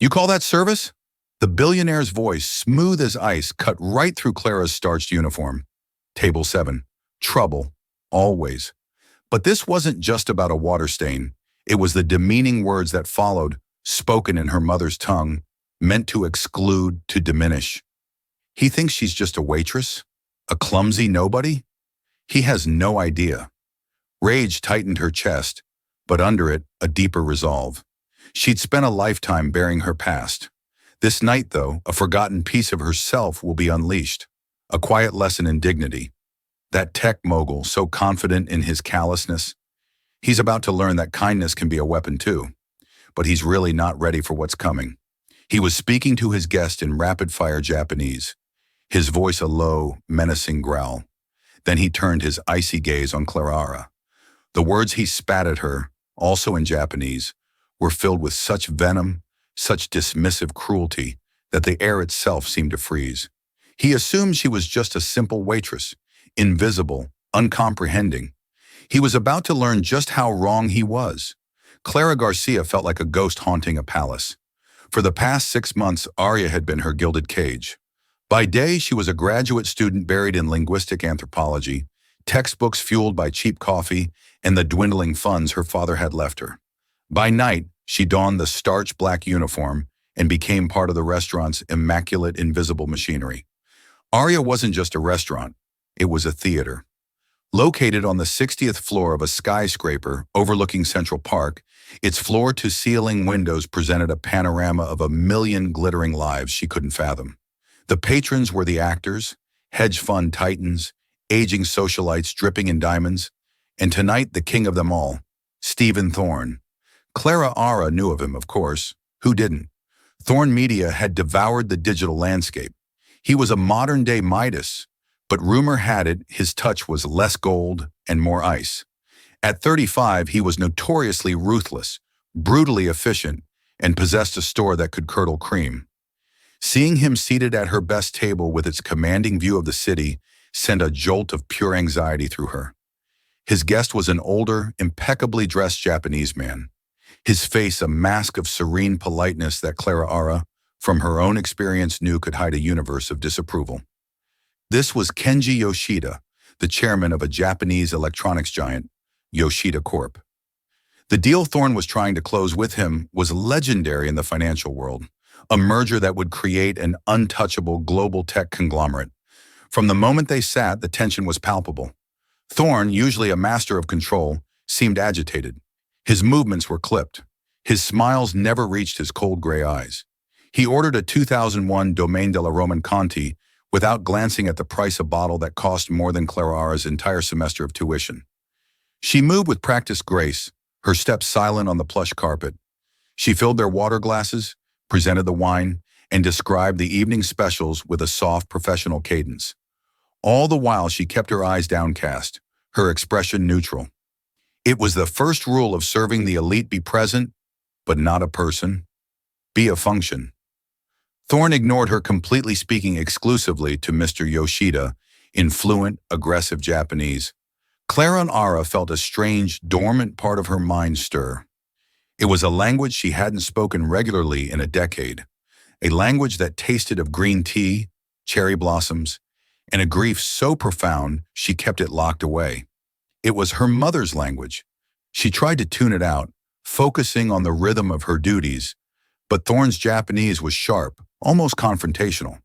You call that service? The billionaire's voice, smooth as ice, cut right through Clara's starched uniform. Table 7. Trouble. Always. But this wasn't just about a water stain. It was the demeaning words that followed, spoken in her mother's tongue, meant to exclude, to diminish. He thinks she's just a waitress? A clumsy nobody? He has no idea. Rage tightened her chest, but under it, a deeper resolve. She'd spent a lifetime bearing her past. This night, though, a forgotten piece of herself will be unleashed. A quiet lesson in dignity. That tech mogul, so confident in his callousness, he's about to learn that kindness can be a weapon too. But he's really not ready for what's coming. He was speaking to his guest in rapid-fire Japanese, his voice a low, menacing growl. Then he turned his icy gaze on Clara. The words he spat at her, also in Japanese, were filled with such venom, such dismissive cruelty, that the air itself seemed to freeze. He assumed she was just a simple waitress, invisible, uncomprehending. He was about to learn just how wrong he was. Clara Garcia felt like a ghost haunting a palace. For the past 6 months, Arya had been her gilded cage. By day, she was a graduate student buried in linguistic anthropology, textbooks fueled by cheap coffee, and the dwindling funds her father had left her. By night, she donned the starched black uniform and became part of the restaurant's immaculate invisible machinery. Arya wasn't just a restaurant, it was a theater. Located on the 60th floor of a skyscraper overlooking Central Park, its floor-to-ceiling windows presented a panorama of 1,000,000 glittering lives she couldn't fathom. The patrons were the actors, hedge fund titans, aging socialites dripping in diamonds, and tonight the king of them all, Stephen Thorne. Clara Ara knew of him, of course. Who didn't? Thorne Media had devoured the digital landscape. He was a modern-day Midas, but rumor had it his touch was less gold and more ice. At 35, he was notoriously ruthless, brutally efficient, and possessed a store that could curdle cream. Seeing him seated at her best table with its commanding view of the city sent a jolt of pure anxiety through her. His guest was an older, impeccably dressed Japanese man. His face a mask of serene politeness that Clara Ara, from her own experience, knew could hide a universe of disapproval. This was Kenji Yoshida, the chairman of a Japanese electronics giant, Yoshida Corp. The deal Thorne was trying to close with him was legendary in the financial world, a merger that would create an untouchable global tech conglomerate. From the moment they sat, the tension was palpable. Thorne, usually a master of control, seemed agitated. His movements were clipped. His smiles never reached his cold gray eyes. He ordered a 2001 Domaine de la Roman Conti without glancing at the price of a bottle that cost more than Clara Ara's entire semester of tuition. She moved with practiced grace, her steps silent on the plush carpet. She filled their water glasses, presented the wine, and described the evening specials with a soft, professional cadence. All the while, she kept her eyes downcast, her expression neutral. It was the first rule of serving the elite: be present, but not a person. Be a function. Thorne ignored her completely, speaking exclusively to Mr. Yoshida in fluent, aggressive Japanese. Clara Ara felt a strange, dormant part of her mind stir. It was a language she hadn't spoken regularly in a decade, a language that tasted of green tea, cherry blossoms, and a grief so profound she kept it locked away. It was her mother's language. She tried to tune it out, focusing on the rhythm of her duties, but Thorne's Japanese was sharp, almost confrontational.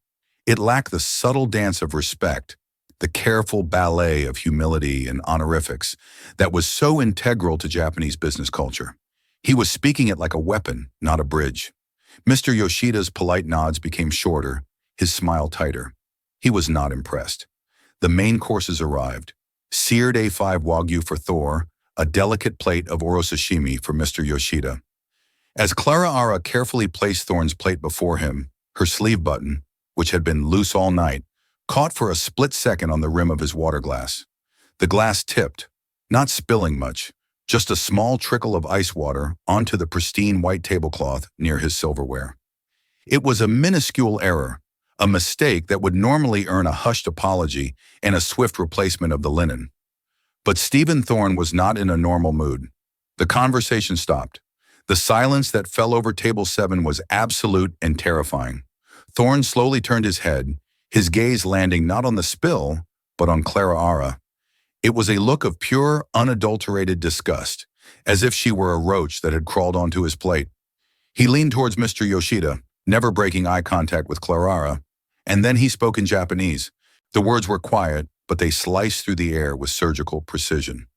It lacked the subtle dance of respect, the careful ballet of humility and honorifics that was so integral to Japanese business culture. He was speaking it like a weapon, not a bridge. Mr. Yoshida's polite nods became shorter, his smile tighter. He was not impressed. The main courses arrived. Seared A5 Wagyu for Thor, a delicate plate of oro sashimi for Mr. Yoshida. As Clara Ara carefully placed Thorne's plate before him, her sleeve button, which had been loose all night, caught for a split second on the rim of his water glass. The glass tipped, not spilling much, just a small trickle of ice water onto the pristine white tablecloth near his silverware. It was a minuscule error, a mistake that would normally earn a hushed apology and a swift replacement of the linen. But Stephen Thorne was not in a normal mood. The conversation stopped. The silence that fell over table 7 was absolute and terrifying. Thorne slowly turned his head, his gaze landing not on the spill, but on Clara Ara. It was a look of pure, unadulterated disgust, as if she were a roach that had crawled onto his plate. He leaned towards Mr. Yoshida, never breaking eye contact with Clara, and then he spoke in Japanese. The words were quiet, but they sliced through the air with surgical precision.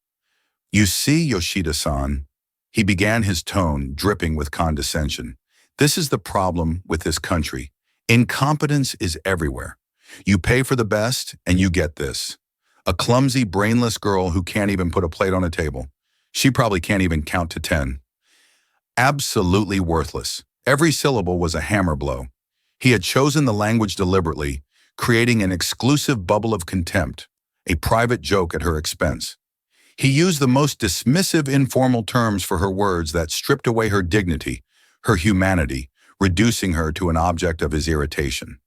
You see, Yoshida-san, he began, his tone dripping with condescension. This is the problem with this country. Incompetence is everywhere. You pay for the best, and you get this. A clumsy, brainless girl who can't even put a plate on a table. She probably can't even count to 10. Absolutely worthless. Every syllable was a hammer blow. He had chosen the language deliberately, creating an exclusive bubble of contempt, a private joke at her expense. He used the most dismissive informal terms for her words that stripped away her dignity, her humanity, reducing her to an object of his irritation.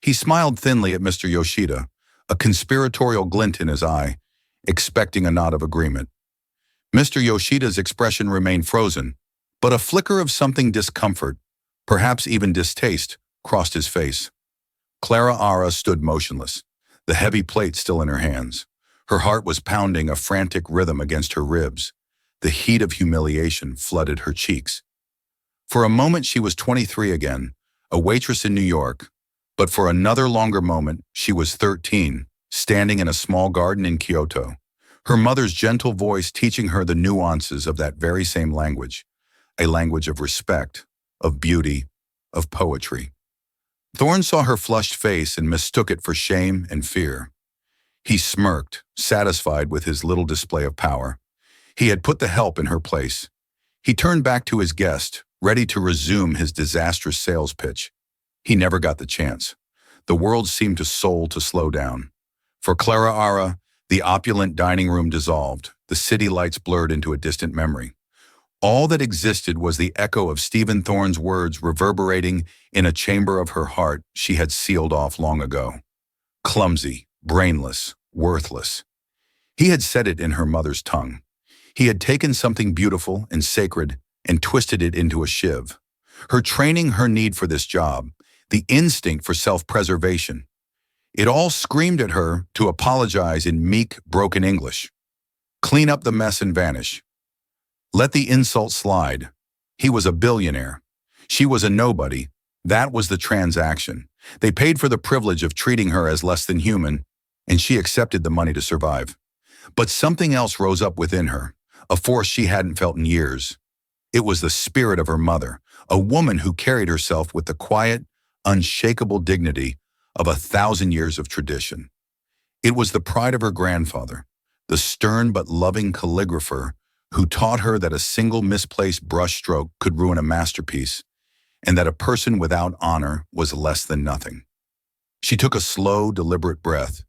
He smiled thinly at Mr. Yoshida, a conspiratorial glint in his eye, expecting a nod of agreement. Mr. Yoshida's expression remained frozen, but a flicker of something discomfort, perhaps even distaste, crossed his face. Clara Ara stood motionless, the heavy plate still in her hands. Her heart was pounding a frantic rhythm against her ribs. The heat of humiliation flooded her cheeks. For a moment she was 23 again, a waitress in New York, but for another longer moment she was 13, standing in a small garden in Kyoto, her mother's gentle voice teaching her the nuances of that very same language, a language of respect, of beauty, of poetry. Thorne saw her flushed face and mistook it for shame and fear. He smirked, satisfied with his little display of power. He had put the help in her place. He turned back to his guest, ready to resume his disastrous sales pitch. He never got the chance. The world seemed to slow down. For Clara Ara, the opulent dining room dissolved, the city lights blurred into a distant memory. All that existed was the echo of Stephen Thorne's words reverberating in a chamber of her heart she had sealed off long ago. Clumsy, brainless, worthless. He had said it in her mother's tongue. He had taken something beautiful and sacred and twisted it into a shiv. Her training, her need for this job, the instinct for self-preservation. It all screamed at her to apologize in meek, broken English. Clean up the mess and vanish. Let the insult slide. He was a billionaire. She was a nobody. That was the transaction. They paid for the privilege of treating her as less than human, and she accepted the money to survive. But something else rose up within her, a force she hadn't felt in years. It was the spirit of her mother, a woman who carried herself with the quiet, unshakable dignity of 1,000 years of tradition. It was the pride of her grandfather, the stern but loving calligrapher who taught her that a single misplaced brushstroke could ruin a masterpiece, and that a person without honor was less than nothing. She took a slow, deliberate breath.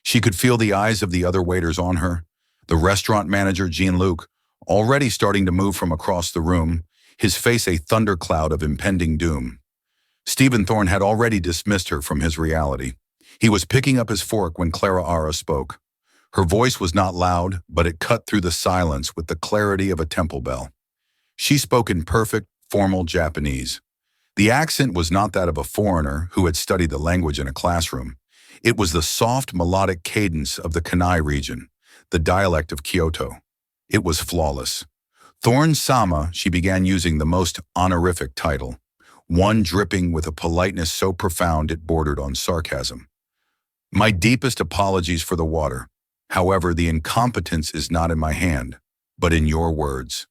She could feel the eyes of the other waiters on her, the restaurant manager, Jean-Luc, already starting to move from across the room, his face a thundercloud of impending doom. Stephen Thorne had already dismissed her from his reality. He was picking up his fork when Clara Ara spoke. Her voice was not loud, but it cut through the silence with the clarity of a temple bell. She spoke in perfect, formal Japanese. The accent was not that of a foreigner who had studied the language in a classroom. It was the soft, melodic cadence of the Kanai region, the dialect of Kyoto. It was flawless. Thorne-sama, she began using the most honorific title, one dripping with a politeness so profound it bordered on sarcasm. My deepest apologies for the water. However, the incompetence is not in my hand, but in your words.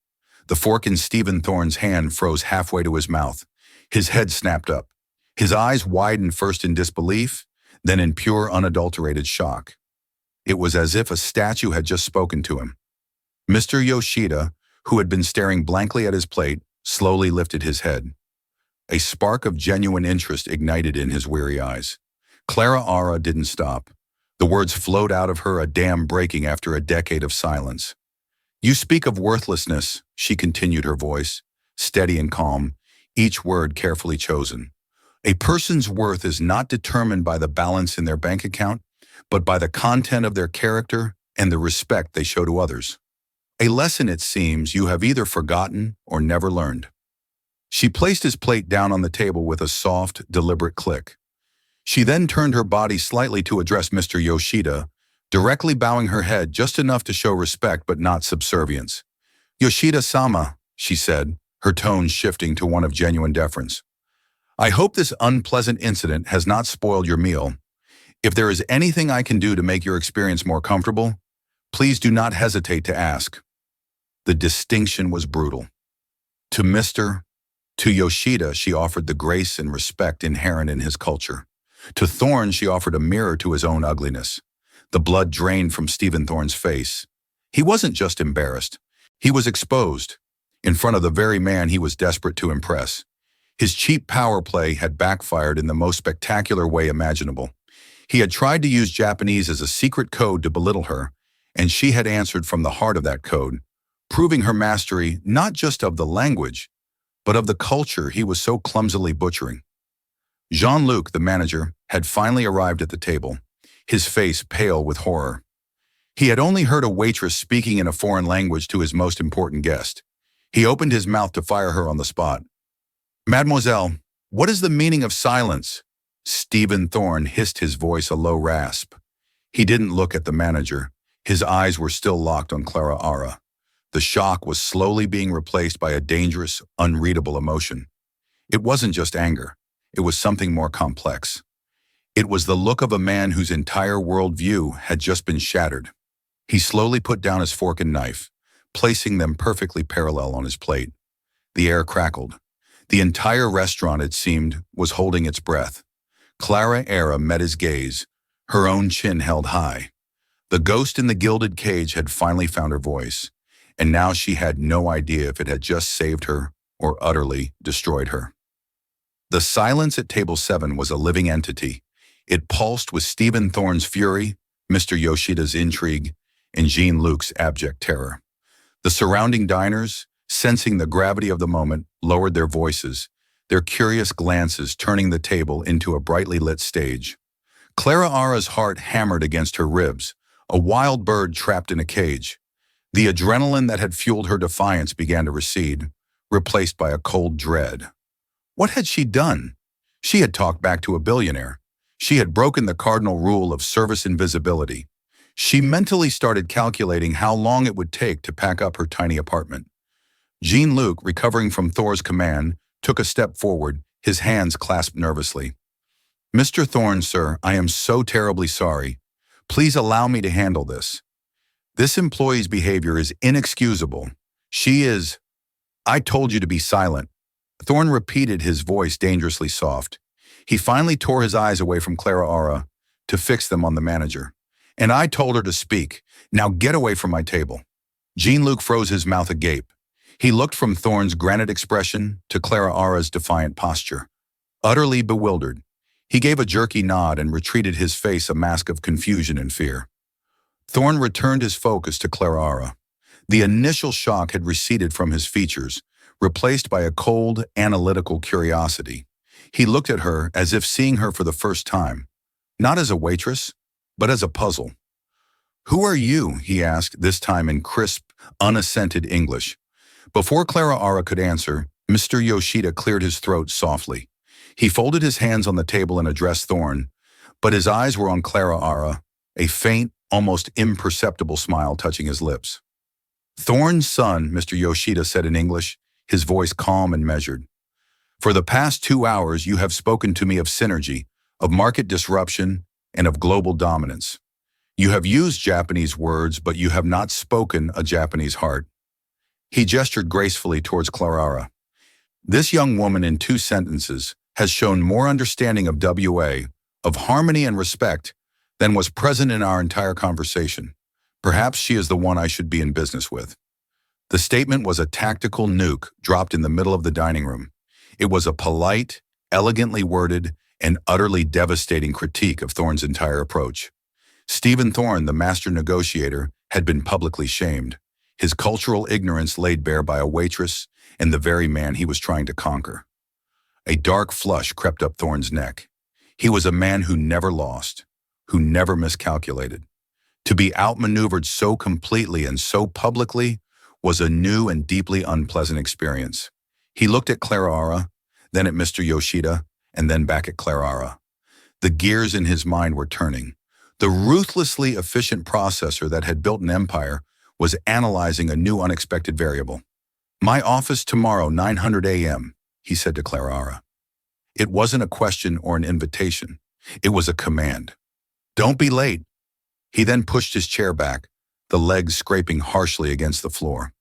The fork in Stephen Thorne's hand froze halfway to his mouth. His head snapped up. His eyes widened first in disbelief, then in pure, unadulterated shock. It was as if a statue had just spoken to him. Mr. Yoshida, who had been staring blankly at his plate, slowly lifted his head. A spark of genuine interest ignited in his weary eyes. Clara Ara didn't stop. The words flowed out of her, a dam breaking after a decade of silence. You speak of worthlessness, she continued, her voice, steady and calm, each word carefully chosen. A person's worth is not determined by the balance in their bank account, but by the content of their character and the respect they show to others. A lesson, it seems, you have either forgotten or never learned. She placed his plate down on the table with a soft, deliberate click. She then turned her body slightly to address Mr. Yoshida, directly bowing her head just enough to show respect but not subservience. "Yoshida-sama," she said, her tone shifting to one of genuine deference. "I hope this unpleasant incident has not spoiled your meal. If there is anything I can do to make your experience more comfortable, please do not hesitate to ask." The distinction was brutal. To Yoshida, she offered the grace and respect inherent in his culture. To Thorne, she offered a mirror to his own ugliness. The blood drained from Stephen Thorne's face. He wasn't just embarrassed. He was exposed, in front of the very man he was desperate to impress. His cheap power play had backfired in the most spectacular way imaginable. He had tried to use Japanese as a secret code to belittle her, and she had answered from the heart of that code, proving her mastery not just of the language, but of the culture he was so clumsily butchering. Jean-Luc, the manager, had finally arrived at the table, his face pale with horror. He had only heard a waitress speaking in a foreign language to his most important guest. He opened his mouth to fire her on the spot. "Mademoiselle, what is the meaning of silence?" Stephen Thorne hissed, his voice a low rasp. He didn't look at the manager. His eyes were still locked on Clara Ara. The shock was slowly being replaced by a dangerous, unreadable emotion. It wasn't just anger. It was something more complex. It was the look of a man whose entire worldview had just been shattered. He slowly put down his fork and knife, placing them perfectly parallel on his plate. The air crackled. The entire restaurant, it seemed, was holding its breath. Clara Ara met his gaze, her own chin held high. The ghost in the gilded cage had finally found her voice, and now she had no idea if it had just saved her or utterly destroyed her. The silence at table 7 was a living entity. It pulsed with Stephen Thorne's fury, Mr. Yoshida's intrigue, and Jean-Luc's abject terror. The surrounding diners, sensing the gravity of the moment, lowered their voices, their curious glances turning the table into a brightly lit stage. Clara Ara's heart hammered against her ribs, a wild bird trapped in a cage. The adrenaline that had fueled her defiance began to recede, replaced by a cold dread. What had she done? She had talked back to a billionaire. She had broken the cardinal rule of service invisibility. She mentally started calculating how long it would take to pack up her tiny apartment. Jean-Luc, recovering from Thor's command, took a step forward, his hands clasped nervously. "Mr. Thorne, sir, I am so terribly sorry. Please allow me to handle this. This employee's behavior is inexcusable. She is—" "I told you to be silent." Thorne repeated, his voice dangerously soft. He finally tore his eyes away from Clara Ara to fix them on the manager. "And I told her to speak. Now get away from my table." Jean-Luc froze, his mouth agape. He looked from Thorne's granite expression to Clara Ara's defiant posture. Utterly bewildered, he gave a jerky nod and retreated, his face a mask of confusion and fear. Thorne returned his focus to Clara Ara. The initial shock had receded from his features, replaced by a cold, analytical curiosity. He looked at her as if seeing her for the first time, not as a waitress, but as a puzzle. "Who are you?" he asked, this time in crisp, unaccented English. Before Clara Ara could answer, Mr. Yoshida cleared his throat softly. He folded his hands on the table and addressed Thorne, but his eyes were on Clara Ara, a faint, almost imperceptible smile touching his lips. "Thorne's son," Mr. Yoshida said in English, his voice calm and measured. "For the past 2 hours, you have spoken to me of synergy, of market disruption, and of global dominance. You have used Japanese words, but you have not spoken a Japanese heart." He gestured gracefully towards Clara. "This young woman, in 2 sentences, has shown more understanding of WA, of harmony and respect, than was present in our entire conversation. Perhaps she is the one I should be in business with." The statement was a tactical nuke dropped in the middle of the dining room. It was a polite, elegantly worded, and utterly devastating critique of Thorne's entire approach. Stephen Thorne, the master negotiator, had been publicly shamed, his cultural ignorance laid bare by a waitress and the very man he was trying to conquer. A dark flush crept up Thorne's neck. He was a man who never lost, who never miscalculated. To be outmaneuvered so completely and so publicly was a new and deeply unpleasant experience. He looked at Clara, then at Mr. Yoshida, and then back at Clara. The gears in his mind were turning. The ruthlessly efficient processor that had built an empire was analyzing a new unexpected variable. "My office tomorrow, 900 a.m., he said to Clara. It wasn't a question or an invitation. It was a command. "Don't be late." He then pushed his chair back, the legs scraping harshly against the floor.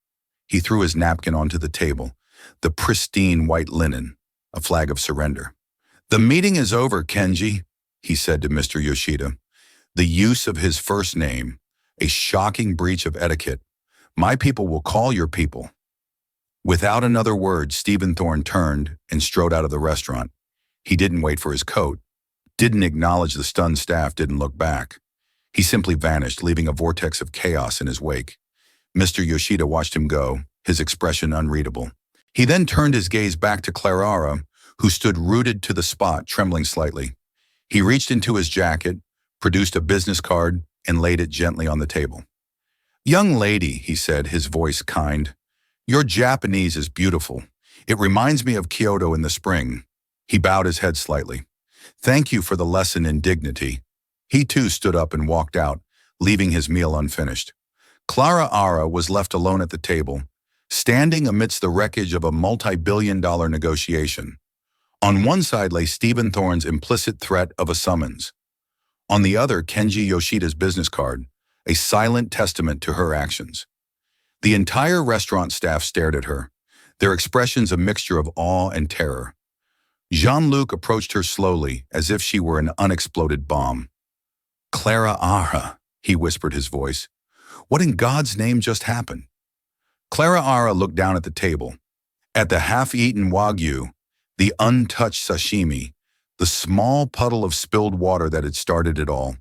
He threw his napkin onto the table, the pristine white linen, a flag of surrender. "The meeting is over, Kenji," he said to Mr. Yoshida. The use of his first name, a shocking breach of etiquette. "My people will call your people." Without another word, Stephen Thorne turned and strode out of the restaurant. He didn't wait for his coat, didn't acknowledge the stunned staff, didn't look back. He simply vanished, leaving a vortex of chaos in his wake. Mr. Yoshida watched him go, his expression unreadable. He then turned his gaze back to Clara, who stood rooted to the spot, trembling slightly. He reached into his jacket, produced a business card, and laid it gently on the table. "Young lady," he said, his voice kind, "your Japanese is beautiful. It reminds me of Kyoto in the spring." He bowed his head slightly. "Thank you for the lesson in dignity." He too stood up and walked out, leaving his meal unfinished. Clara was left alone at the table, standing amidst the wreckage of a multi-billion-dollar negotiation. On one side lay Stephen Thorne's implicit threat of a summons. On the other, Kenji Yoshida's business card, a silent testament to her actions. The entire restaurant staff stared at her, their expressions a mixture of awe and terror. Jean-Luc approached her slowly, as if she were an unexploded bomb. "Clara," he whispered, his voice. "What in God's name just happened?" Clara looked down at the table, at the half-eaten wagyu, the untouched sashimi, the small puddle of spilled water that had started it all.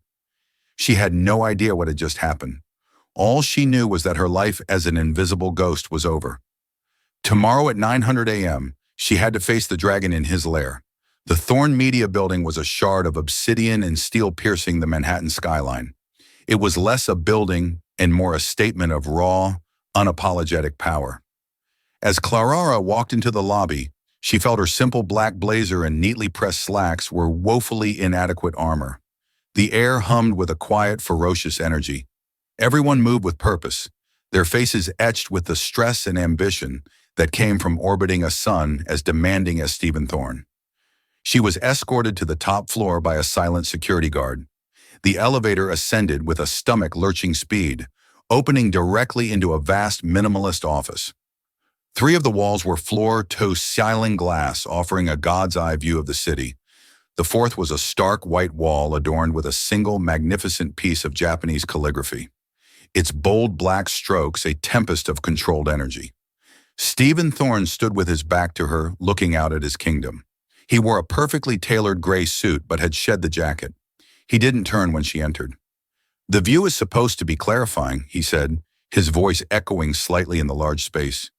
She had no idea what had just happened. All she knew was that her life as an invisible ghost was over. Tomorrow at 900 a.m., she had to face the dragon in his lair. The Thorne Media building was a shard of obsidian and steel piercing the Manhattan skyline. It was less a building and more a statement of raw, unapologetic power. As Clara walked into the lobby, she felt her simple black blazer and neatly pressed slacks were woefully inadequate armor. The air hummed with a quiet, ferocious energy. Everyone moved with purpose, their faces etched with the stress and ambition that came from orbiting a sun as demanding as Stephen Thorne. She was escorted to the top floor by a silent security guard. The elevator ascended with a stomach-lurching speed, opening directly into a vast minimalist office. 3 of the walls were floor-to-ceiling glass, offering a god's-eye view of the city. The 4th was a stark white wall adorned with a single magnificent piece of Japanese calligraphy. Its bold black strokes a tempest of controlled energy. Stephen Thorne stood with his back to her, looking out at his kingdom. He wore a perfectly tailored gray suit but had shed the jacket. He didn't turn when she entered. "The view is supposed to be clarifying," he said, his voice echoing slightly in the large space.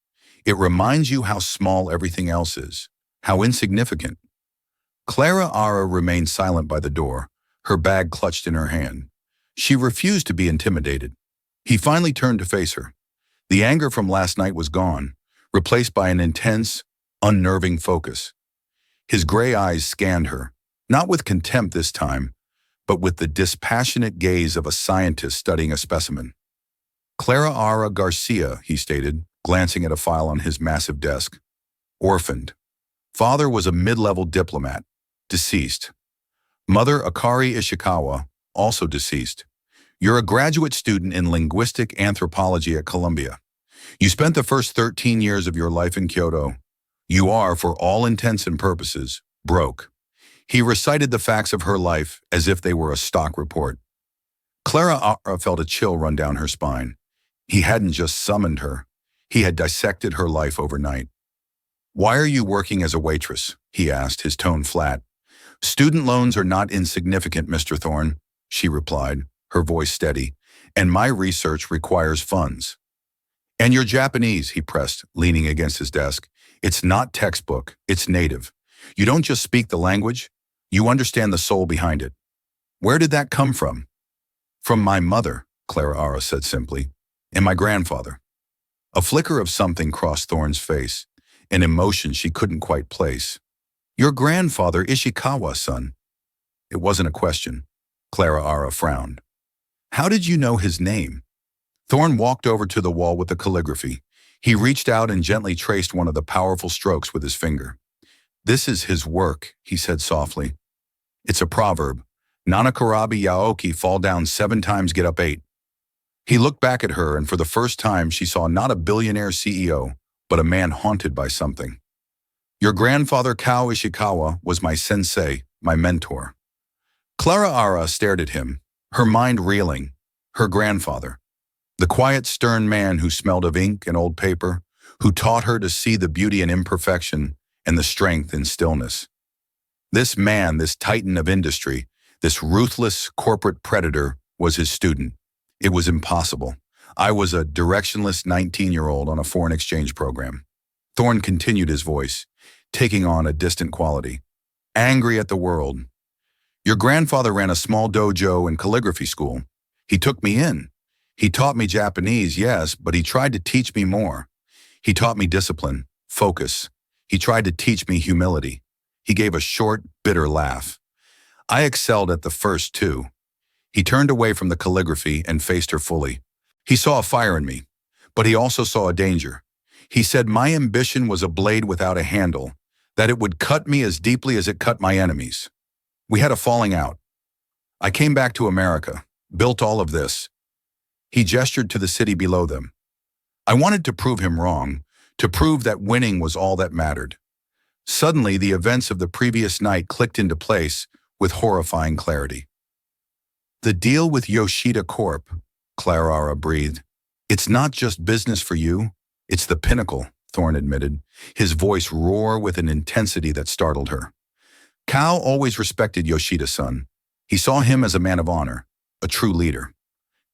"It reminds you how small everything else is, how insignificant." Clara remained silent by the door, her bag clutched in her hand. She refused to be intimidated. He finally turned to face her. The anger from last night was gone, replaced by an intense, unnerving focus. His gray eyes scanned her, not with contempt this time, but with the dispassionate gaze of a scientist studying a specimen. "Clara Garcia," he stated, glancing at a file on his massive desk. "Orphaned. Father was a mid-level diplomat. Deceased. Mother Akari Ishikawa, also deceased. You're a graduate student in linguistic anthropology at Columbia. You spent the first 13 years of your life in Kyoto. You are, for all intents and purposes, broke." He recited the facts of her life as if they were a stock report. Clara felt a chill run down her spine. He hadn't just summoned her. He had dissected her life overnight. "Why are you working as a waitress?" he asked, his tone flat. "Student loans are not insignificant, Mr. Thorne," she replied, her voice steady, "and my research requires funds." "And you're Japanese," he pressed, leaning against his desk. "It's not textbook, it's native. You don't just speak the language, you understand the soul behind it." "Where did that come from?" "From my mother," Clara said simply, "and my grandfather." A flicker of something crossed Thorne's face, an emotion she couldn't quite place. Your grandfather Ishikawa, son. It wasn't a question. Clara Ara frowned. How did you know his name? Thorne walked over to the wall with the calligraphy. He reached out and gently traced one of the powerful strokes with his finger. This is his work, he said softly. It's a proverb. Nanakarabi yaoki, fall down 7 times, get up 8. He looked back at her, and for the first time she saw not a billionaire CEO, but a man haunted by something. Your grandfather Kao Ishikawa was my sensei, my mentor. Clara Ara stared at him, her mind reeling. Her grandfather. The quiet, stern man who smelled of ink and old paper, who taught her to see the beauty in imperfection and the strength in stillness. This man, this titan of industry, this ruthless corporate predator, was his student. It was impossible. I was a directionless 19-year-old on a foreign exchange program. Thorne continued his voice, taking on a distant quality. Angry at the world. Your grandfather ran a small dojo and calligraphy school. He took me in. He taught me Japanese, yes, but he tried to teach me more. He taught me discipline, focus. He tried to teach me humility. He gave a short, bitter laugh. I excelled at the first 2. He turned away from the calligraphy and faced her fully. He saw a fire in me, but he also saw a danger. He said my ambition was a blade without a handle, that it would cut me as deeply as it cut my enemies. We had a falling out. I came back to America, built all of this. He gestured to the city below them. I wanted to prove him wrong, to prove that winning was all that mattered. Suddenly, the events of the previous night clicked into place with horrifying clarity. The deal with Yoshida Corp, Clara Ara breathed. It's not just business for you, it's the pinnacle, Thorne admitted, his voice roar with an intensity that startled her. Kao always respected Yoshida-san. He saw him as a man of honor, a true leader.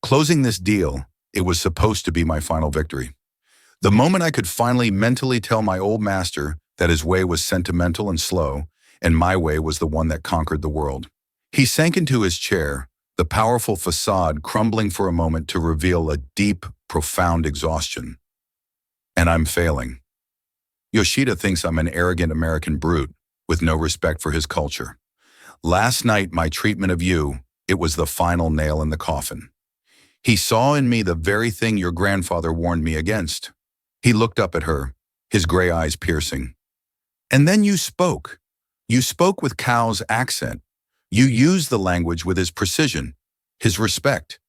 Closing this deal, it was supposed to be my final victory. The moment I could finally mentally tell my old master that his way was sentimental and slow, and my way was the one that conquered the world. He sank into his chair, the powerful facade crumbling for a moment to reveal a deep, profound exhaustion. And I'm failing. Yoshida thinks I'm an arrogant American brute with no respect for his culture. Last night, my treatment of you, it was the final nail in the coffin. He saw in me the very thing your grandfather warned me against. He looked up at her, his gray eyes piercing. And then you spoke. You spoke with Kao's accent. You used the language with his precision, his respect.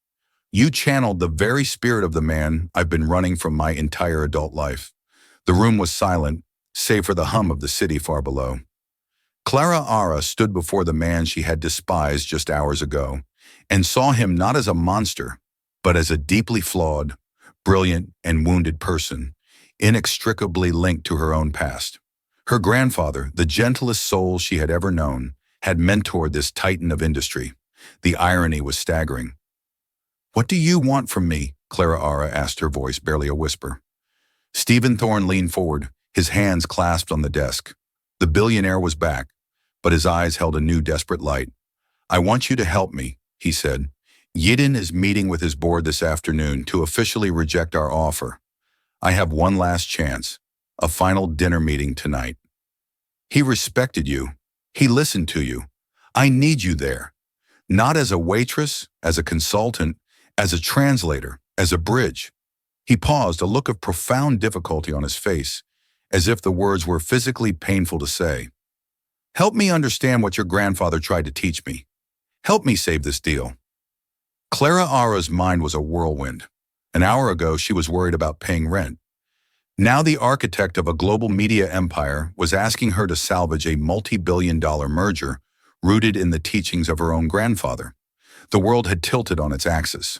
You channeled the very spirit of the man I've been running from my entire adult life. The room was silent, save for the hum of the city far below. Clara Ara stood before the man she had despised just hours ago and saw him not as a monster, but as a deeply flawed, brilliant, and wounded person, inextricably linked to her own past. Her grandfather, the gentlest soul she had ever known, had mentored this titan of industry. The irony was staggering. What do you want from me? Clara Ara asked, her voice barely a whisper. Stephen Thorne leaned forward, his hands clasped on the desk. The billionaire was back, but his eyes held a new desperate light. I want you to help me, he said. Yidin is meeting with his board this afternoon to officially reject our offer. I have one last chance, a final dinner meeting tonight. He respected you. He listened to you. I need you there. Not as a waitress, as a consultant, as a translator, as a bridge. He paused, a look of profound difficulty on his face, as if the words were physically painful to say. Help me understand what your grandfather tried to teach me. Help me save this deal. Clara Ara's mind was a whirlwind. An hour ago, she was worried about paying rent. Now the architect of a global media empire was asking her to salvage a multi-billion-dollar merger rooted in the teachings of her own grandfather. The world had tilted on its axis.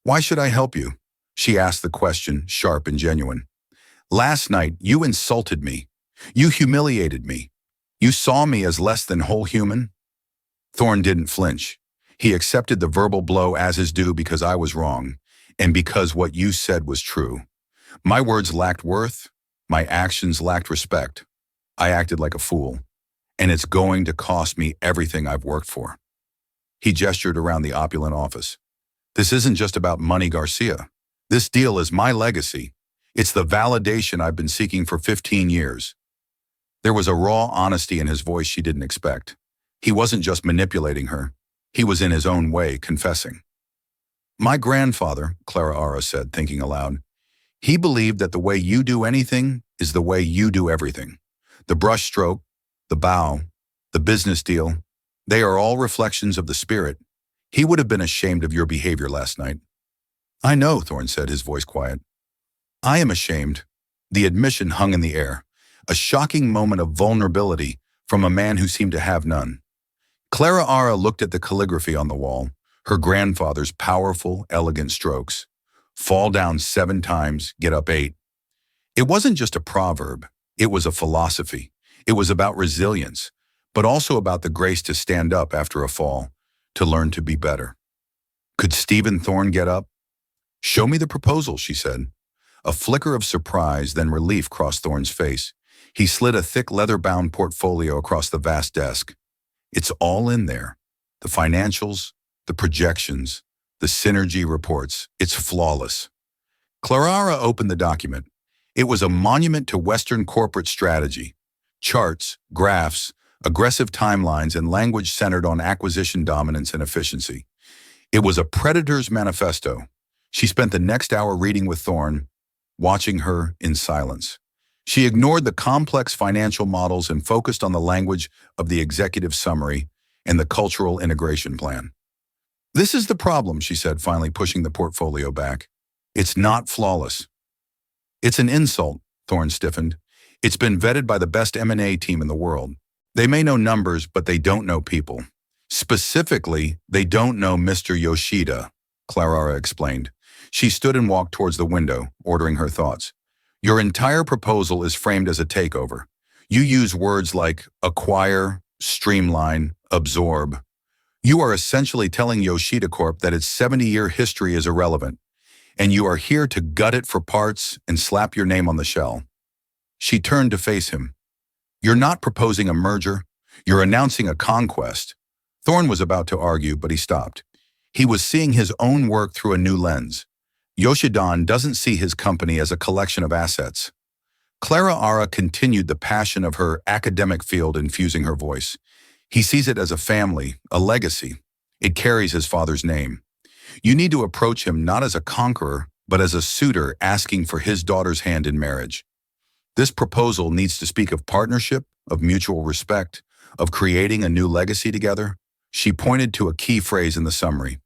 Why should I help you? She asked the question, sharp and genuine. Last night, you insulted me. You humiliated me. You saw me as less than whole human. Thorne didn't flinch. He accepted the verbal blow as his due because I was wrong, and because what you said was true. My words lacked worth. My actions lacked respect. I acted like a fool, and it's going to cost me everything I've worked for. He gestured around the opulent office. This isn't just about money, Garcia. This deal is my legacy, It's the validation I've been seeking for 15 years. There was a raw honesty in his voice she didn't expect. He wasn't just manipulating her. He was in his own way confessing. My grandfather, Clara Ara said, thinking aloud, he believed that the way you do anything is the way you do everything. The brushstroke, the bow, the business deal, they are all reflections of the spirit. He would have been ashamed of your behavior last night. I know, Thorne said, his voice quiet. I am ashamed. The admission hung in the air, a shocking moment of vulnerability from a man who seemed to have none. Clara Ara looked at the calligraphy on the wall, her grandfather's powerful, elegant strokes. Fall down 7 times, get up 8. It wasn't just a proverb, it was a philosophy. It was about resilience, but also about the grace to stand up after a fall, to learn to be better. Could Stephen Thorne get up? Show me the proposal, she said. A flicker of surprise, then relief crossed Thorne's face. He slid a thick leather-bound portfolio across the vast desk. It's all in there. The financials, the projections, the synergy reports. It's flawless. Clara opened the document. It was a monument to Western corporate strategy. Charts, graphs, aggressive timelines, and language centered on acquisition dominance and efficiency. It was a predator's manifesto. She spent the next hour reading with Thorne, watching her in silence. She ignored the complex financial models and focused on the language of the executive summary and the cultural integration plan. This is the problem, she said, finally pushing the portfolio back. It's not flawless. It's an insult, Thorne stiffened. It's been vetted by the best M&A team in the world. They may know numbers, but they don't know people. Specifically, they don't know Mr. Yoshida, Clara explained. She stood and walked towards the window, ordering her thoughts. Your entire proposal is framed as a takeover. You use words like acquire, streamline, absorb. You are essentially telling Yoshida Corp that its 70-year history is irrelevant, and you are here to gut it for parts and slap your name on the shell. She turned to face him. You're not proposing a merger. You're announcing a conquest. Thorne was about to argue, but he stopped. He was seeing his own work through a new lens. Yoshidan doesn't see his company as a collection of assets. Clara Ara continued the passion of her academic field infusing her voice. He sees it as a family, a legacy. It carries his father's name. You need to approach him not as a conqueror, but as a suitor asking for his daughter's hand in marriage. This proposal needs to speak of partnership, of mutual respect, of creating a new legacy together. She pointed to a key phrase in the summary.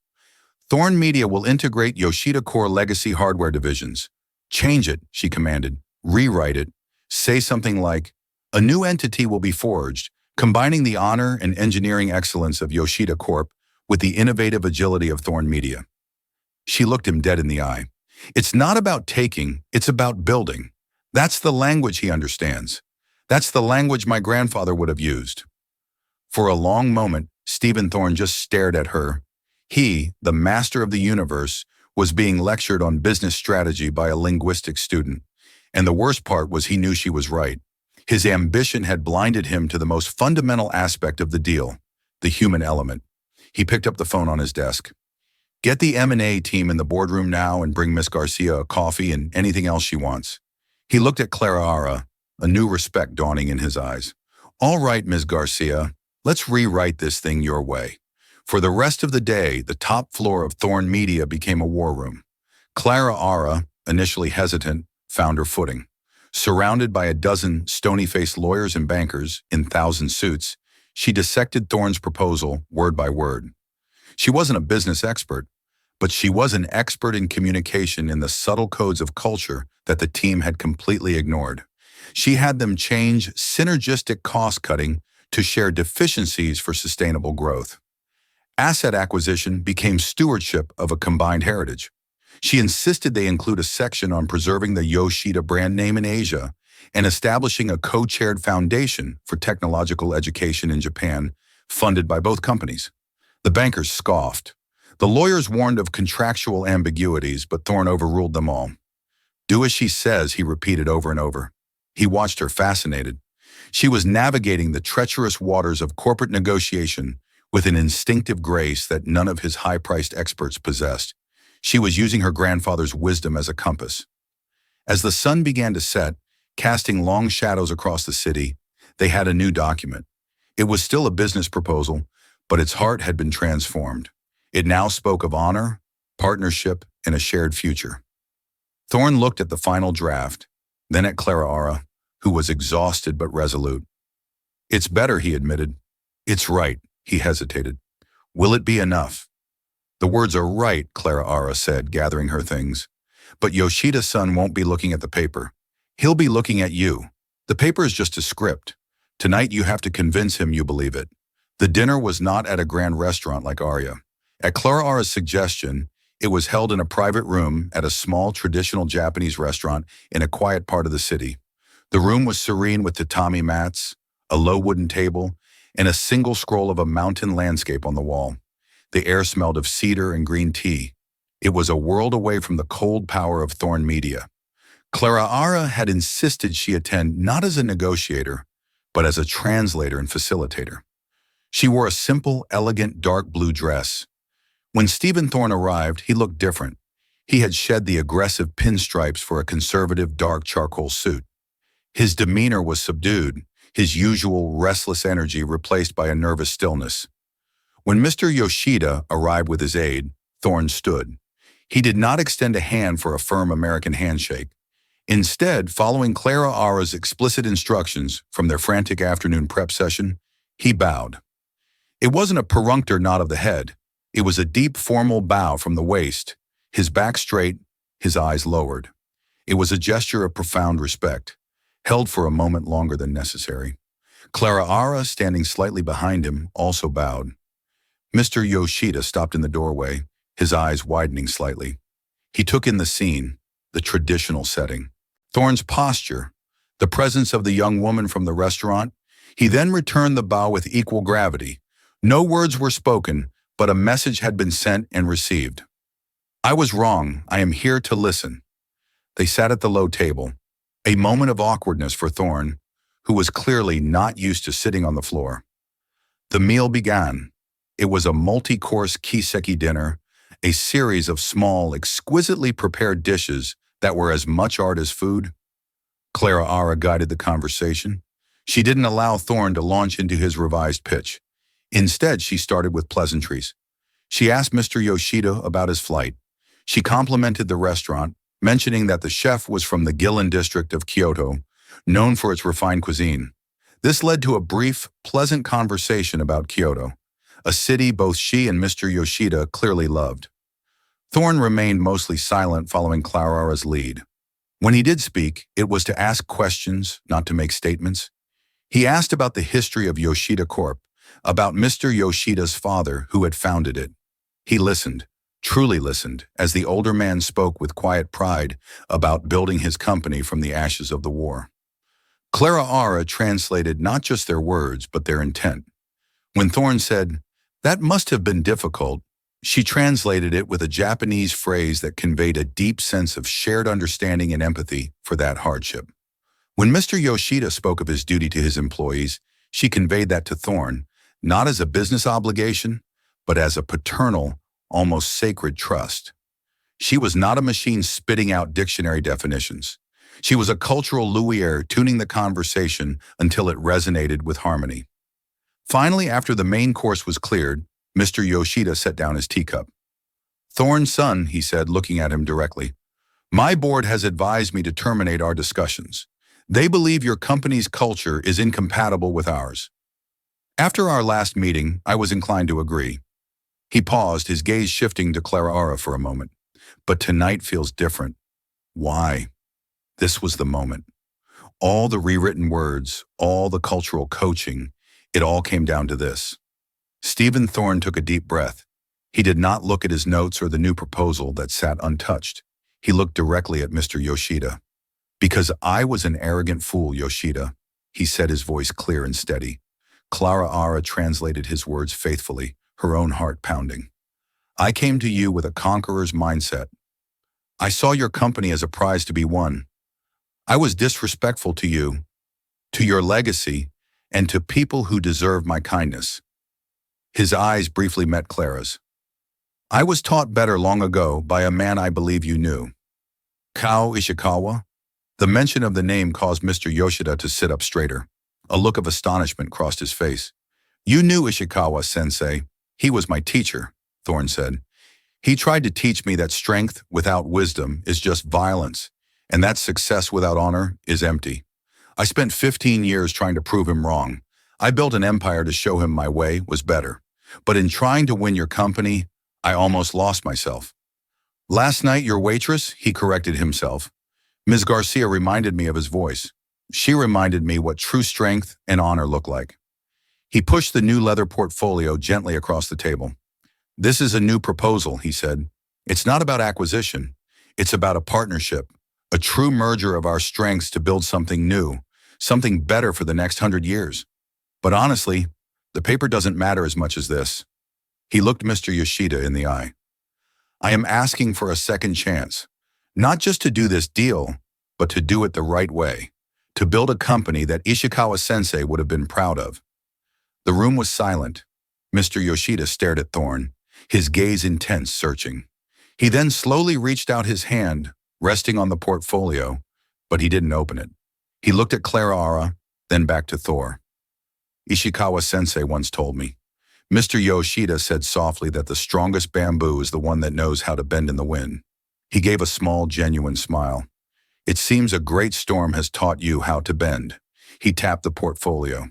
Thorne Media will integrate Yoshida Core legacy hardware divisions. Change it, she commanded. Rewrite it. Say something like, a new entity will be forged, combining the honor and engineering excellence of Yoshida Corp with the innovative agility of Thorne Media. She looked him dead in the eye. It's not about taking, it's about building. That's the language he understands. That's the language my grandfather would have used. For a long moment, Stephen Thorne just stared at her. He, the master of the universe, was being lectured on business strategy by a linguistics student. And the worst part was he knew she was right. His ambition had blinded him to the most fundamental aspect of the deal, the human element. He picked up the phone on his desk. Get the M&A team in the boardroom now and bring Miss Garcia a coffee and anything else she wants. He looked at Clara Ara, a new respect dawning in his eyes. All right, Ms. Garcia, let's rewrite this thing your way. For the rest of the day, the top floor of Thorne Media became a war room. Clara Ara, initially hesitant, found her footing. Surrounded by a dozen stony-faced lawyers and bankers in 1,000 suits, she dissected Thorne's proposal word by word. She wasn't a business expert, but she was an expert in communication in the subtle codes of culture that the team had completely ignored. She had them change synergistic cost-cutting to share deficiencies for sustainable growth. Asset acquisition became stewardship of a combined heritage. She insisted they include a section on preserving the Yoshida brand name in Asia and establishing a co-chaired foundation for technological education in Japan, funded by both companies. The bankers scoffed. The lawyers warned of contractual ambiguities, but Thorne overruled them all. Do as she says, he repeated over and over. He watched her fascinated. She was navigating the treacherous waters of corporate negotiation with an instinctive grace that none of his high-priced experts possessed. She was using her grandfather's wisdom as a compass. As the sun began to set, casting long shadows across the city, they had a new document. It was still a business proposal, but its heart had been transformed. It now spoke of honor, partnership, and a shared future. Thorne looked at the final draft, then at Clara, who was exhausted but resolute. "It's better," he admitted. "It's right," he hesitated. "Will it be enough?" "The words are right," Clara said, gathering her things. "But Yoshida-san won't be looking at the paper. He'll be looking at you. The paper is just a script. Tonight you have to convince him you believe it." The dinner was not at a grand restaurant like Arya. At Clara's suggestion, it was held in a private room at a small traditional Japanese restaurant in a quiet part of the city. The room was serene with tatami mats, a low wooden table, and a single scroll of a mountain landscape on the wall. The air smelled of cedar and green tea. It was a world away from the cold power of Thorne Media. Clara had insisted she attend not as a negotiator, but as a translator and facilitator. She wore a simple, elegant dark blue dress. When Stephen Thorne arrived, he looked different. He had shed the aggressive pinstripes for a conservative dark charcoal suit. His demeanor was subdued, his usual restless energy replaced by a nervous stillness. When Mr. Yoshida arrived with his aide, Thorne stood. He did not extend a hand for a firm American handshake. Instead, following Clara's explicit instructions from their frantic afternoon prep session, he bowed. It wasn't a perfunctory nod of the head. It was a deep, formal bow from the waist, his back straight, his eyes lowered. It was a gesture of profound respect, held for a moment longer than necessary. Clara, standing slightly behind him, also bowed. Mr. Yoshida stopped in the doorway, his eyes widening slightly. He took in the scene, the traditional setting. Thorne's posture, the presence of the young woman from the restaurant. He then returned the bow with equal gravity. No words were spoken, but a message had been sent and received. "I was wrong. I am here to listen." They sat at the low table, a moment of awkwardness for Thorne, who was clearly not used to sitting on the floor. The meal began. It was a multi-course kiseki dinner, a series of small, exquisitely prepared dishes that were as much art as food. Clara guided the conversation. She didn't allow Thorne to launch into his revised pitch. Instead, she started with pleasantries. She asked Mr. Yoshida about his flight. She complimented the restaurant, mentioning that the chef was from the Gillen district of Kyoto, known for its refined cuisine. This led to a brief, pleasant conversation about Kyoto, a city both she and Mr. Yoshida clearly loved. Thorne remained mostly silent following Clara's lead. When he did speak, it was to ask questions, not to make statements. He asked about the history of Yoshida Corp., about Mr. Yoshida's father who had founded it. He listened, truly listened, as the older man spoke with quiet pride about building his company from the ashes of the war. Clara translated not just their words, but their intent. When Thorne said, "That must have been difficult," she translated it with a Japanese phrase that conveyed a deep sense of shared understanding and empathy for that hardship. When Mr. Yoshida spoke of his duty to his employees, she conveyed that to Thorne, not as a business obligation, but as a paternal, almost sacred trust. She was not a machine spitting out dictionary definitions. She was a cultural Lumiere tuning the conversation until it resonated with harmony. Finally, after the main course was cleared, Mr. Yoshida set down his teacup. "Thorne's son," he said, looking at him directly, "my board has advised me to terminate our discussions. They believe your company's culture is incompatible with ours." After our last meeting, I was inclined to agree. He paused, his gaze shifting to Clara for a moment. "But tonight feels different." Why? This was the moment. All the rewritten words, all the cultural coaching, it all came down to this. Stephen Thorne took a deep breath. He did not look at his notes or the new proposal that sat untouched. He looked directly at Mr. Yoshida. "Because I was an arrogant fool, Yoshida," he said, his voice clear and steady. Clara translated his words faithfully, her own heart pounding. "I came to you with a conqueror's mindset. I saw your company as a prize to be won. I was disrespectful to you, to your legacy, and to people who deserve my kindness." His eyes briefly met Clara's. "I was taught better long ago by a man I believe you knew. Kao Ishikawa, The mention of the name caused Mr. Yoshida to sit up straighter. A look of astonishment crossed his face. You knew Ishikawa-sensei. He was my teacher, Thorne said. He tried to teach me that strength without wisdom is just violence, and that success without honor is empty. I spent 15 years trying to prove him wrong. I built an empire to show him my way was better. But in trying to win your company, I almost lost myself. Last night, your waitress, he corrected himself. Ms. Garcia reminded me of his voice. She reminded me what true strength and honor look like. He pushed the new leather portfolio gently across the table. This is a new proposal, he said. It's not about acquisition. It's about a partnership, a true merger of our strengths to build something new, something better for the next 100 years. But honestly, the paper doesn't matter as much as this. He looked Mr. Yoshida in the eye. I am asking for a second chance, not just to do this deal, but to do it the right way, to build a company that Ishikawa-sensei would have been proud of. The room was silent. Mr. Yoshida stared at Thorne, his gaze intense, searching. He then slowly reached out his hand, resting on the portfolio, but he didn't open it. He looked at Clara Ara, then back to Thor. Ishikawa-sensei once told me. Mr. Yoshida said softly that the strongest bamboo is the one that knows how to bend in the wind. He gave a small, genuine smile. It seems a great storm has taught you how to bend. He tapped the portfolio.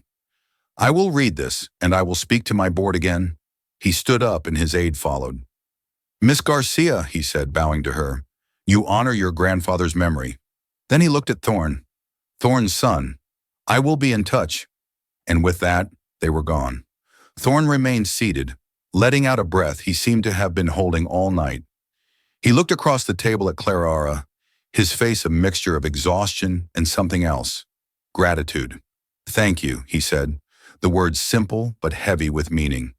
I will read this, and I will speak to my board again. He stood up and his aide followed. Miss Garcia, he said, bowing to her, you honor your grandfather's memory. Then he looked at Thorne. Thorne's son, I will be in touch. And with that, they were gone. Thorne remained seated, letting out a breath he seemed to have been holding all night. He looked across the table at Clara Ara, his face a mixture of exhaustion and something else. Gratitude. Thank you, he said, the words simple but heavy with meaning.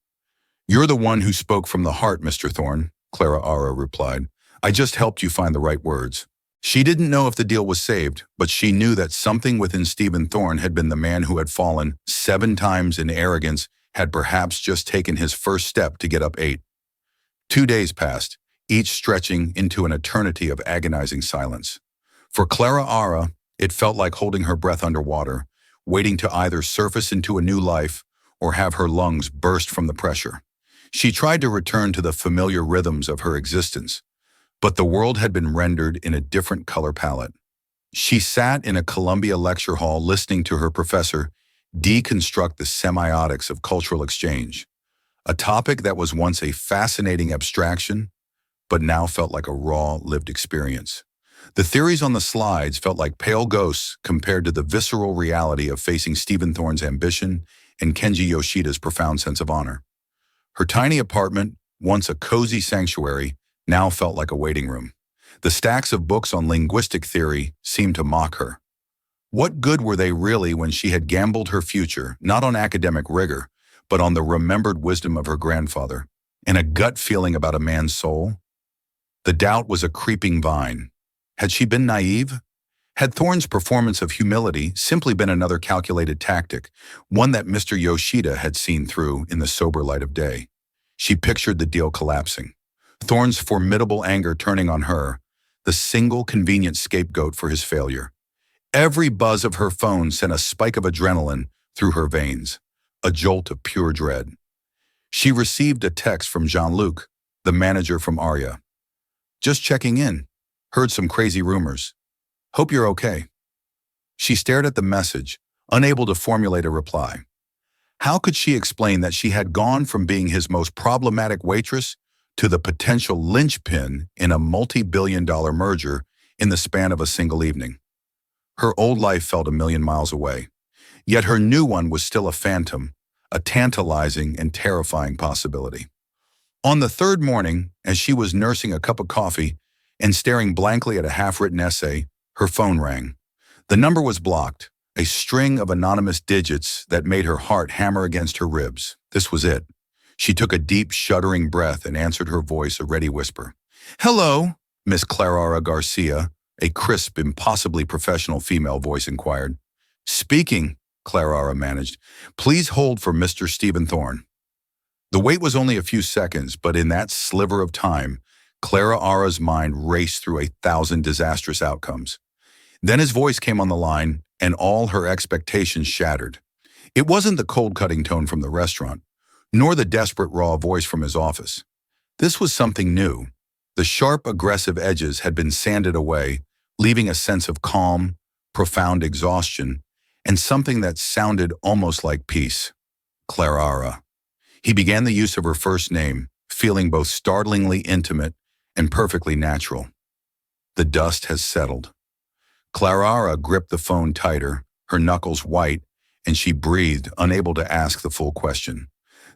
You're the one who spoke from the heart, Mr. Thorne, Clara Ara replied. I just helped you find the right words. She didn't know if the deal was saved, but she knew that something within Stephen Thorne had been the man who had fallen 7 times in arrogance, had perhaps just taken his first step to get up 8. 2 days passed, each stretching into an eternity of agonizing silence. For Clara Ara, it felt like holding her breath underwater, waiting to either surface into a new life or have her lungs burst from the pressure. She tried to return to the familiar rhythms of her existence, but the world had been rendered in a different color palette. She sat in a Columbia lecture hall listening to her professor deconstruct the semiotics of cultural exchange, a topic that was once a fascinating abstraction, but now felt like a raw, lived experience. The theories on the slides felt like pale ghosts compared to the visceral reality of facing Stephen Thorne's ambition and Kenji Yoshida's profound sense of honor. Her tiny apartment, once a cozy sanctuary, now felt like a waiting room. The stacks of books on linguistic theory seemed to mock her. What good were they really when she had gambled her future, not on academic rigor, but on the remembered wisdom of her grandfather, and a gut feeling about a man's soul? The doubt was a creeping vine. Had she been naive? Had Thorne's performance of humility simply been another calculated tactic, one that Mr. Yoshida had seen through in the sober light of day? She pictured the deal collapsing. Thorne's formidable anger turning on her, the single convenient scapegoat for his failure. Every buzz of her phone sent a spike of adrenaline through her veins, a jolt of pure dread. She received a text from Jean-Luc, the manager from Aria. Just checking in. Heard some crazy rumors. Hope you're okay. She stared at the message, unable to formulate a reply. How could she explain that she had gone from being his most problematic waitress to the potential linchpin in a multi-billion-dollar merger in the span of a single evening? Her old life felt a million miles away, yet her new one was still a phantom, a tantalizing and terrifying possibility. On the third morning, as she was nursing a cup of coffee and staring blankly at a half-written essay, her phone rang. The number was blocked, a string of anonymous digits that made her heart hammer against her ribs. This was it. She took a deep, shuddering breath and answered her voice a ready whisper. Hello, Miss Clara Garcia, a crisp, impossibly professional female voice inquired. Speaking, Clara managed. Please hold for Mr. Stephen Thorne. The wait was only a few seconds, but in that sliver of time, Clara Ara's mind raced through 1,000 disastrous outcomes. Then his voice came on the line, and all her expectations shattered. It wasn't the cold cutting tone from the restaurant, nor the desperate raw voice from his office. This was something new. The sharp, aggressive edges had been sanded away, leaving a sense of calm, profound exhaustion, and something that sounded almost like peace. Clara. He began the use of her first name, feeling both startlingly intimate and perfectly natural. The dust has settled. Clara gripped the phone tighter, her knuckles white, and she breathed, unable to ask the full question.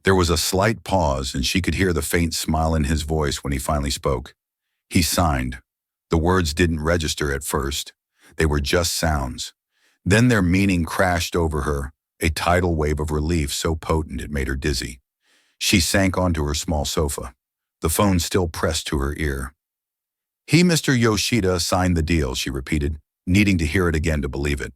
There was a slight pause, and she could hear the faint smile in his voice when he finally spoke. He signed. The words didn't register at first. They were just sounds. Then their meaning crashed over her, a tidal wave of relief so potent it made her dizzy. She sank onto her small sofa, the phone still pressed to her ear. He, Mr. Yoshida, signed the deal, she repeated, needing to hear it again to believe it.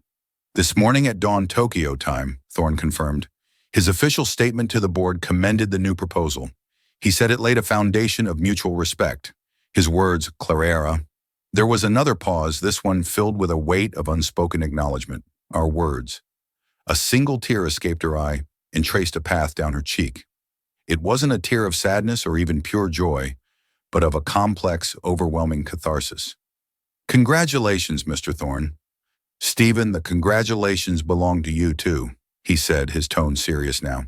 This morning at dawn Tokyo time, Thorne confirmed. His official statement to the board commended the new proposal. He said it laid a foundation of mutual respect. His words, Clara. There was another pause, this one filled with a weight of unspoken acknowledgement. Our words. A single tear escaped her eye and traced a path down her cheek. It wasn't a tear of sadness or even pure joy, but of a complex, overwhelming catharsis. Congratulations, Mr. Thorne. Stephen, the congratulations belong to you too, he said, his tone serious now.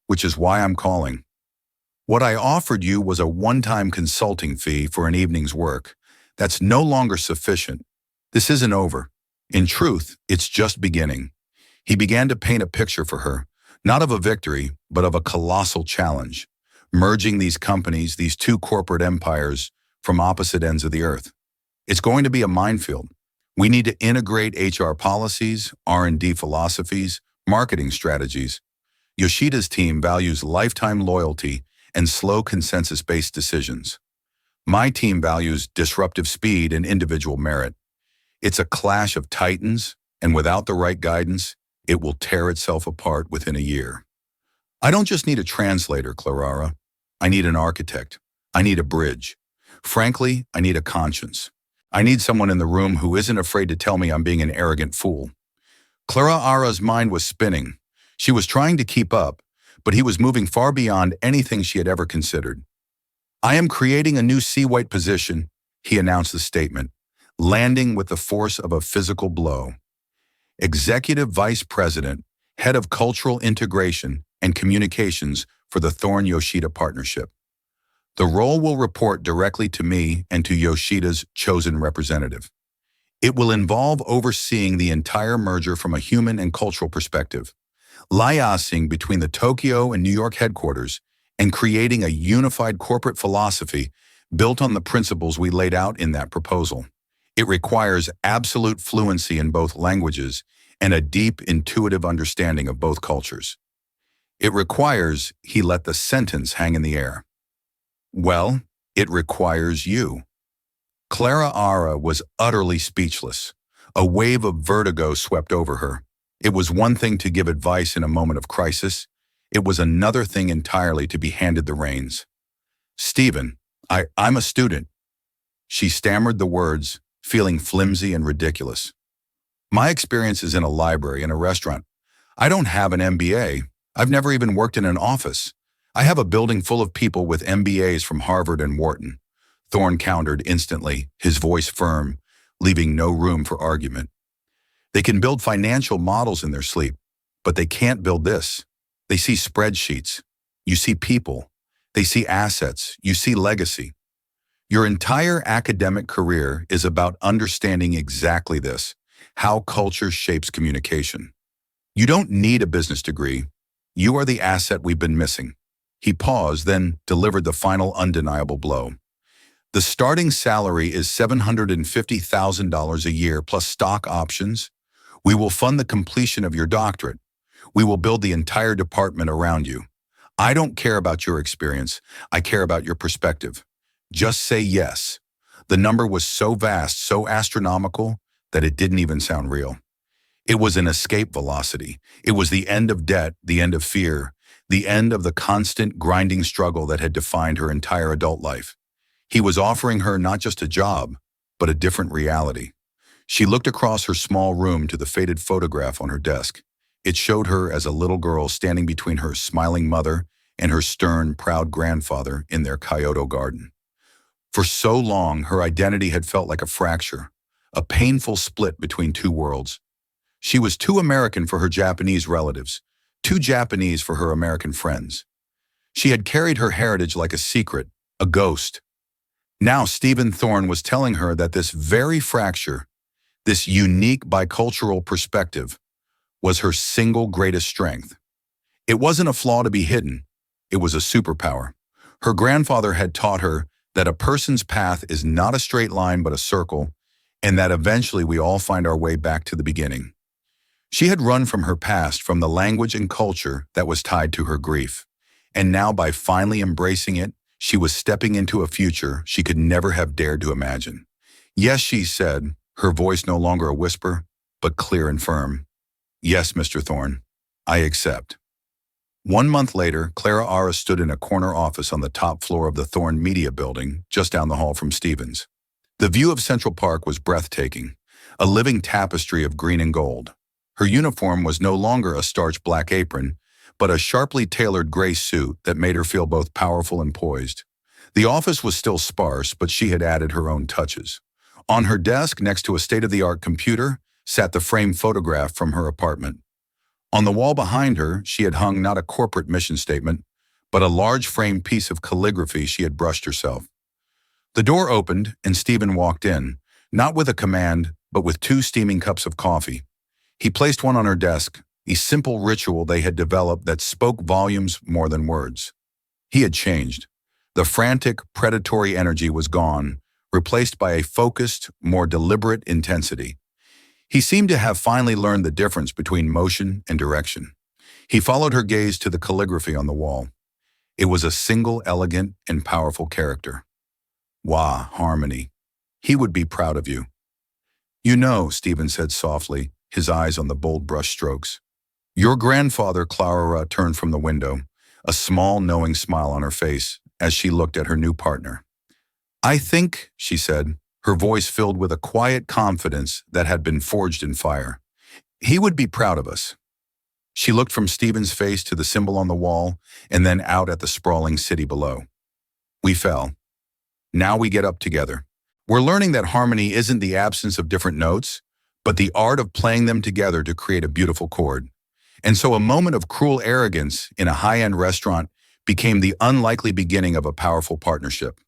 Which is why I'm calling. What I offered you was a one-time consulting fee for an evening's work. That's no longer sufficient. This isn't over. In truth, it's just beginning. He began to paint a picture for her, not of a victory, but of a colossal challenge, merging these companies, these two corporate empires, from opposite ends of the earth. It's going to be a minefield. We need to integrate HR policies, R&D philosophies, marketing strategies. Yoshida's team values lifetime loyalty and slow consensus-based decisions. My team values disruptive speed and individual merit. It's a clash of titans, and without the right guidance, it will tear itself apart within a year. I don't just need a translator, Clara. I need an architect. I need a bridge. Frankly, I need a conscience. I need someone in the room who isn't afraid to tell me I'm being an arrogant fool. Clara's mind was spinning. She was trying to keep up, but he was moving far beyond anything she had ever considered. I am creating a new C-White position, he announced the statement, landing with the force of a physical blow. Executive Vice President, Head of Cultural Integration and Communications for the Thorne-Yoshida Partnership. The role will report directly to me and to Yoshida's chosen representative. It will involve overseeing the entire merger from a human and cultural perspective, liaising between the Tokyo and New York headquarters, and creating a unified corporate philosophy built on the principles we laid out in that proposal. It requires absolute fluency in both languages and a deep, intuitive understanding of both cultures. It requires, he let the sentence hang in the air. Well, it requires you. Clara was utterly speechless. A wave of vertigo swept over her. It was one thing to give advice in a moment of crisis. It was another thing entirely to be handed the reins. Stephen, I'm a student. She stammered the words, feeling flimsy and ridiculous. My experience is in a library and a restaurant. I don't have an MBA. I've never even worked in an office. I have a building full of people with MBAs from Harvard and Wharton. Thorne countered instantly, his voice firm, leaving no room for argument. They can build financial models in their sleep, but they can't build this. They see spreadsheets. You see people. They see assets. You see legacy. Your entire academic career is about understanding exactly this, how culture shapes communication. You don't need a business degree. You are the asset we've been missing. He paused, then delivered the final undeniable blow. The starting salary is $750,000 a year plus stock options. We will fund the completion of your doctorate. We will build the entire department around you. I don't care about your experience. I care about your perspective. Just say yes. The number was so vast, so astronomical, that it didn't even sound real. It was an escape velocity. It was the end of debt, the end of fear, the end of the constant grinding struggle that had defined her entire adult life. He was offering her not just a job, but a different reality. She looked across her small room to the faded photograph on her desk. It showed her as a little girl standing between her smiling mother and her stern, proud grandfather in their Kyoto garden. For so long, her identity had felt like a fracture, a painful split between two worlds. She was too American for her Japanese relatives, too Japanese for her American friends. She had carried her heritage like a secret, a ghost. Now Stephen Thorne was telling her that this very fracture, this unique bicultural perspective, was her single greatest strength. It wasn't a flaw to be hidden. It was a superpower. Her grandfather had taught her that a person's path is not a straight line but a circle, and that eventually we all find our way back to the beginning. She had run from her past, from the language and culture that was tied to her grief. And now, by finally embracing it, she was stepping into a future she could never have dared to imagine. Yes, she said, her voice no longer a whisper, but clear and firm. Yes, Mr. Thorne, I accept. 1 month later, Clara Ara stood in a corner office on the top floor of the Thorne Media Building, just down the hall from Stevens. The view of Central Park was breathtaking, a living tapestry of green and gold. Her uniform was no longer a starched black apron, but a sharply tailored gray suit that made her feel both powerful and poised. The office was still sparse, but she had added her own touches. On her desk, next to a state-of-the-art computer, sat the framed photograph from her apartment. On the wall behind her, she had hung not a corporate mission statement, but a large framed piece of calligraphy she had brushed herself. The door opened, and Stephen walked in, not with a command, but with 2 steaming cups of coffee. He placed one on her desk, a simple ritual they had developed that spoke volumes more than words. He had changed. The frantic, predatory energy was gone, replaced by a focused, more deliberate intensity. He seemed to have finally learned the difference between motion and direction. He followed her gaze to the calligraphy on the wall. It was a single, elegant, and powerful character. Wah, Harmony. He would be proud of you. You know, Stephen said softly, his eyes on the bold brush strokes. Your grandfather, Clara turned from the window, a small, knowing smile on her face as she looked at her new partner. I think, she said, her voice filled with a quiet confidence that had been forged in fire. He would be proud of us. She looked from Stephen's face to the symbol on the wall and then out at the sprawling city below. We fell. Now we get up together. We're learning that harmony isn't the absence of different notes, but the art of playing them together to create a beautiful chord. And so a moment of cruel arrogance in a high-end restaurant became the unlikely beginning of a powerful partnership.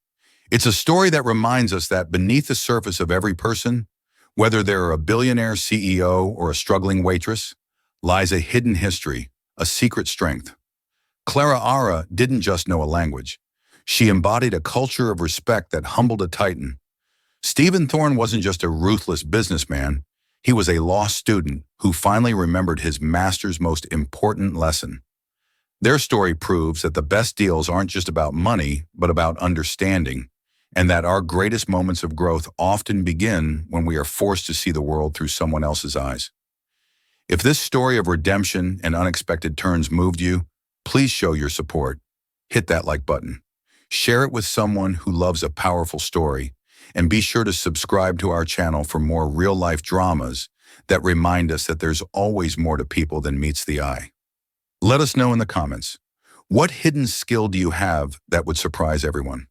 It's a story that reminds us that beneath the surface of every person, whether they're a billionaire CEO or a struggling waitress, lies a hidden history, a secret strength. Clara Ara didn't just know a language. She embodied a culture of respect that humbled a titan. Stephen Thorne wasn't just a ruthless businessman. He was a lost student who finally remembered his master's most important lesson. Their story proves that the best deals aren't just about money, but about understanding, and that our greatest moments of growth often begin when we are forced to see the world through someone else's eyes. If this story of redemption and unexpected turns moved you, please show your support. Hit that like button. Share it with someone who loves a powerful story, and be sure to subscribe to our channel for more real-life dramas that remind us that there's always more to people than meets the eye. Let us know in the comments, what hidden skill do you have that would surprise everyone?